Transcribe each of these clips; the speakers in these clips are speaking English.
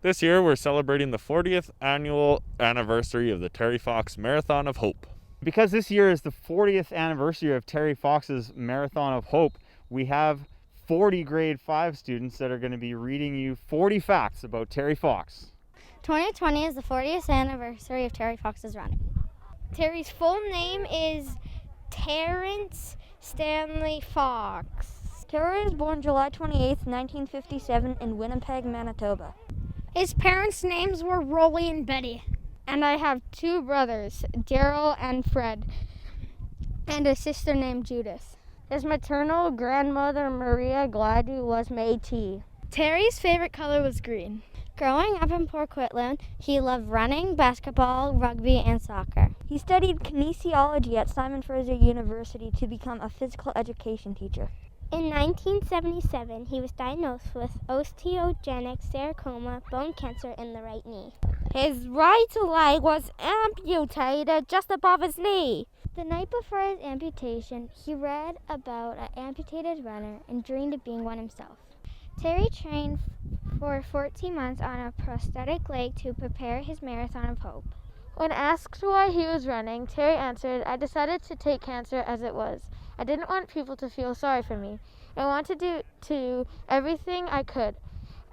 This year, we're celebrating the 40th annual anniversary of the Terry Fox Marathon of Hope. Because this year is the 40th anniversary of Terry Fox's Marathon of Hope, we have 40 grade 5 students that are going to be reading you 40 facts about Terry Fox. 2020 is the 40th anniversary of Terry Fox's run. Terry's full name is Terrence Stanley Fox. Terry was born July 28, 1957 in Winnipeg, Manitoba. His parents' names were Rolly and Betty. And I have 2 brothers, Daryl and Fred, and a sister named Judith. His maternal grandmother, Maria Gladu, was Métis. Terry's favorite color was green. Growing up in Port Coquitlam, he loved running, basketball, rugby, and soccer. He studied kinesiology at Simon Fraser University to become a physical education teacher. In 1977, he was diagnosed with osteogenic sarcoma, bone cancer in the right knee. His right leg was amputated just above his knee. The night before his amputation, he read about an amputated runner and dreamed of being one himself. Terry trained for 14 months on a prosthetic leg to prepare his Marathon of Hope. When asked why he was running, Terry answered, "I decided to take cancer as it was. I didn't want people to feel sorry for me. I wanted to do everything I could,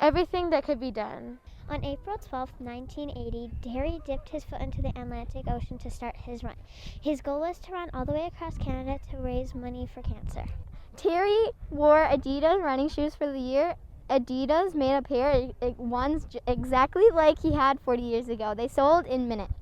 everything that could be done." On April 12, 1980, Terry dipped his foot into the Atlantic Ocean to start his run. His goal was to run all the way across Canada to raise money for cancer. Terry wore Adidas running shoes for the year. Adidas made a pair ones exactly like he had 40 years ago. They sold in minutes.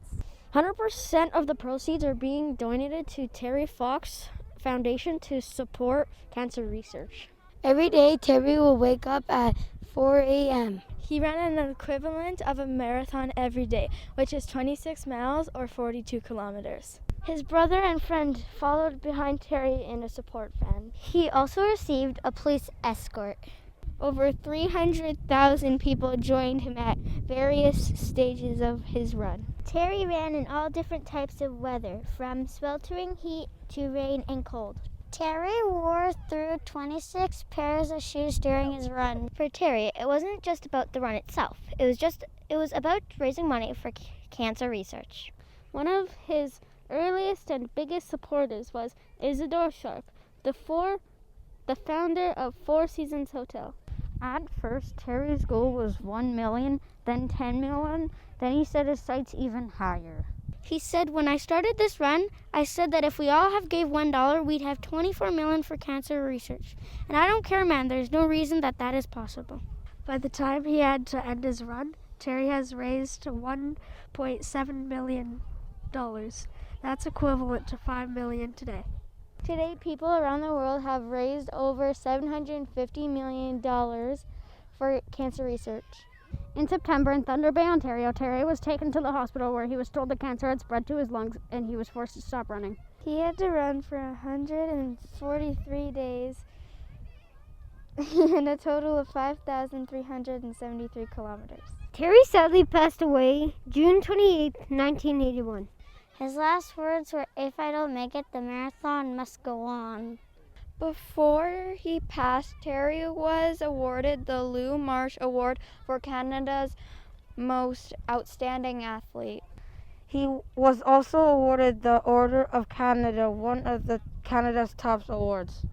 100% of the proceeds are being donated to Terry Fox Foundation to support cancer research. Every day, Terry will wake up at 4 a.m. He ran an equivalent of a marathon every day, which is 26 miles or 42 kilometers. His brother and friend followed behind Terry in a support van. He also received a police escort. Over 300,000 people joined him at various stages of his run. Terry ran in all different types of weather, from sweltering heat to rain and cold. Terry wore through 26 pairs of shoes during his run. For Terry, it wasn't just about the run itself. It was about raising money for cancer research. One of his earliest and biggest supporters was Isidore Sharp, the founder of Four Seasons Hotel. At first, Terry's goal was 1 million, then 10 million, then he set his sights even higher. He said, "When I started this run, I said that if we all gave $1, we'd have 24 million for cancer research. And I don't care, man, there's no reason that is possible." By the time he had to end his run, Terry has raised $1.7 million. That's equivalent to 5 million today. Today, people around the world have raised over $750 million for cancer research. In September, in Thunder Bay, Ontario, Terry was taken to the hospital where he was told the cancer had spread to his lungs and he was forced to stop running. He had to run for 143 days and a total of 5,373 kilometers. Terry sadly passed away June 28, 1981. His last words were, "If I don't make it, the marathon must go on." Before he passed, Terry was awarded the Lou Marsh Award for Canada's Most Outstanding Athlete. He was also awarded the Order of Canada, one of Canada's top awards.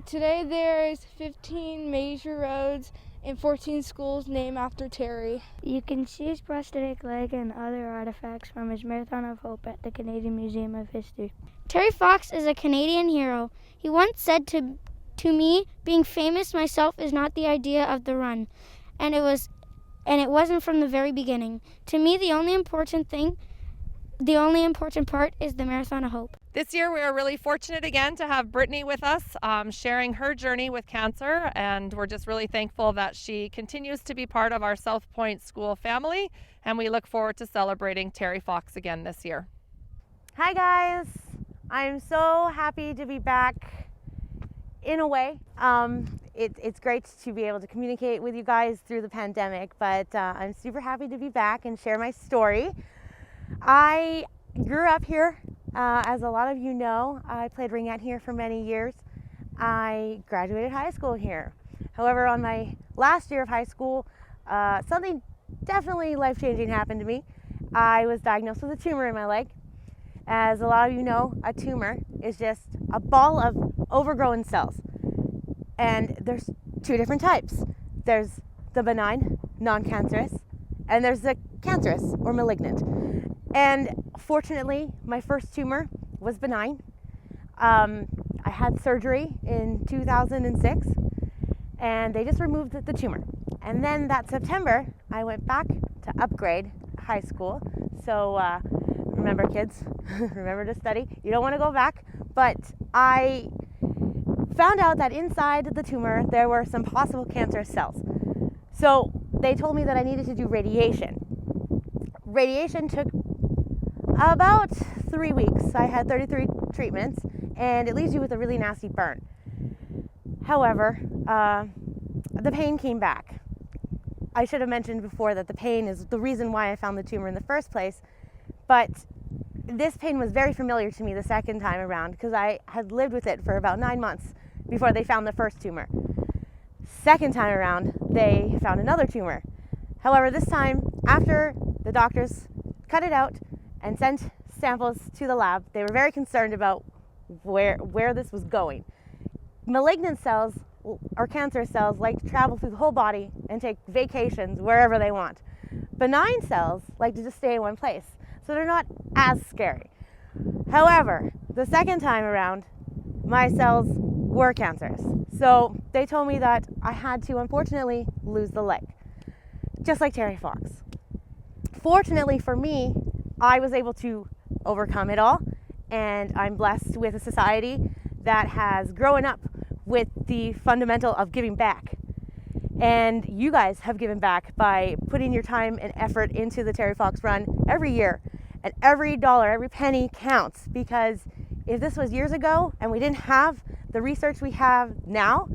Today there is 15 major roads and 14 schools named after Terry. You can see his prosthetic leg and other artifacts from his Marathon of Hope at the Canadian Museum of History. Terry Fox is a Canadian hero. He once said to me, "Being famous myself is not the idea of the run, and it wasn't from the very beginning. To me, the only important part is the Marathon of Hope." This year, we are really fortunate again to have Brittany with us, sharing her journey with cancer, and we're just really thankful that she continues to be part of our Southpointe School family, and we look forward to celebrating Terry Fox again this year. Hi guys, I'm so happy to be back in a way. It's great to be able to communicate with you guys through the pandemic, but I'm super happy to be back and share my story. I grew up here. As a lot of you know, I played ringette here for many years. I graduated high school here. However, on my last year of high school, something definitely life-changing happened to me. I was diagnosed with a tumor in my leg. As a lot of you know, a tumor is just a ball of overgrown cells. And there's two different types. There's the benign, non-cancerous, and there's the cancerous or malignant. And fortunately, my first tumor was benign. I had surgery in 2006, and they just removed the tumor. And then that September, I went back to upgrade high school. So remember, kids, remember to study. You don't want to go back. But I found out that inside the tumor, there were some possible cancerous cells. So they told me that I needed to do radiation. Radiation took about 3 weeks. I had 33 treatments, and it leaves you with a really nasty burn. However, the pain came back. I should have mentioned before that the pain is the reason why I found the tumor in the first place, but this pain was very familiar to me the second time around because I had lived with it for about 9 months before they found the first tumor. Second time around, they found another tumor. However, this time, after the doctors cut it out and sent samples to the lab, they were very concerned about where this was going. Malignant cells or cancer cells like to travel through the whole body and take vacations wherever they want. Benign cells like to just stay in one place, so they're not as scary. However, the second time around, my cells were cancerous. So they told me that I had to, unfortunately, lose the leg, just like Terry Fox. Fortunately for me, I was able to overcome it all, and I'm blessed with a society that has grown up with the fundamental of giving back. And you guys have given back by putting your time and effort into the Terry Fox Run every year. And every dollar, every penny counts, because if this was years ago and we didn't have the research we have now,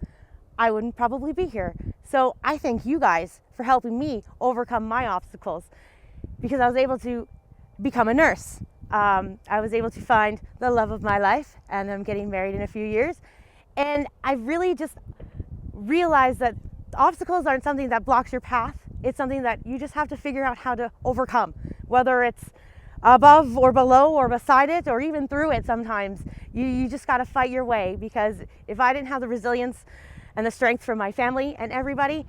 I wouldn't probably be here. So I thank you guys for helping me overcome my obstacles, because I was able to become a nurse. I was able to find the love of my life, and I'm getting married in a few years. And I really just realized that obstacles aren't something that blocks your path. It's something that you just have to figure out how to overcome, whether it's above or below or beside it or even through it. Sometimes you just got to fight your way, because if I didn't have the resilience and the strength from my family and everybody,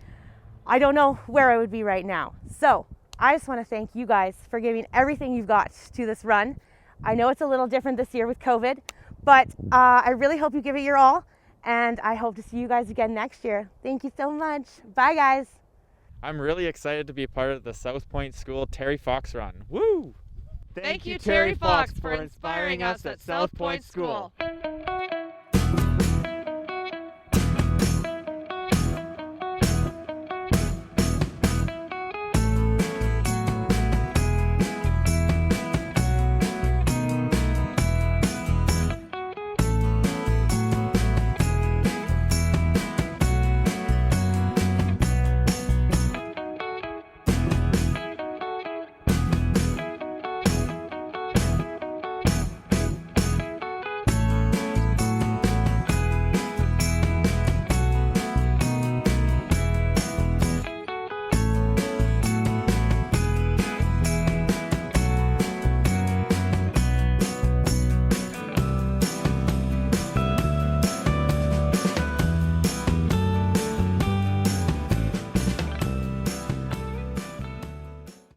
I don't know where I would be right now. So I just want to thank you guys for giving everything you've got to this run. I know it's a little different this year with COVID, but I really hope you give it your all, and I hope to see you guys again next year. Thank you so much. Bye, guys. I'm really excited to be part of the Southpointe School Terry Fox Run. Woo! Thank you, Terry Fox, for inspiring us at Southpointe School.